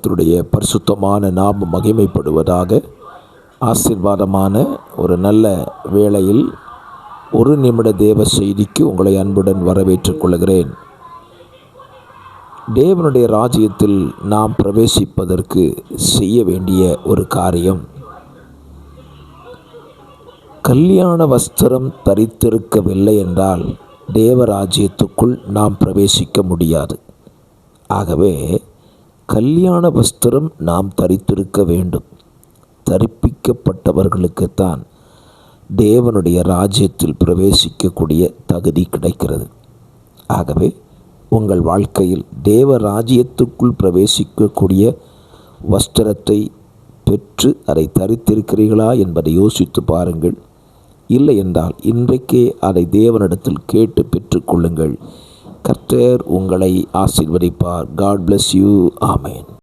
கர்த்தருடைய பரிசுத்தமான நாமம் மகிமைப்படுவதாக. ஆசீர்வாதமான ஒரு நல்ல வேளையில் ஒரு நிமிட தேவ செய்திக்கு உங்களை அன்புடன் வரவேற்றுக் கொள்கிறேன். தேவனுடைய ராஜ்யத்தில் நாம் பிரவேசிப்பதற்கு செய்ய வேண்டிய ஒரு காரியம், கல்யாண வஸ்திரம் தரித்திருக்கவில்லை என்றால் தேவராஜ்யத்துக்குள் நாம் பிரவேசிக்க முடியாது. ஆகவே கல்யாண வஸ்திரம் நாம் தரித்திருக்க வேண்டும். தரிப்பிக்கப்பட்டவர்களுக்குத்தான் தேவனுடைய ராஜ்யத்தில் பிரவேசிக்கக்கூடிய தகுதி கிடைக்கிறது. ஆகவே உங்கள் வாழ்க்கையில் தேவ ராஜ்யத்துக்குள் பிரவேசிக்கக்கூடிய வஸ்திரத்தை பெற்று அதை தரித்திருக்கிறீர்களா என்பதை யோசித்து பாருங்கள். இல்லை என்றால் இன்றைக்கே அதை தேவனிடத்தில் கேட்டு பெற்றுக்கொள்ளுங்கள். கர்த்தர் உங்களை ஆசீர்வதிப்பார். God bless you. ஆமென்.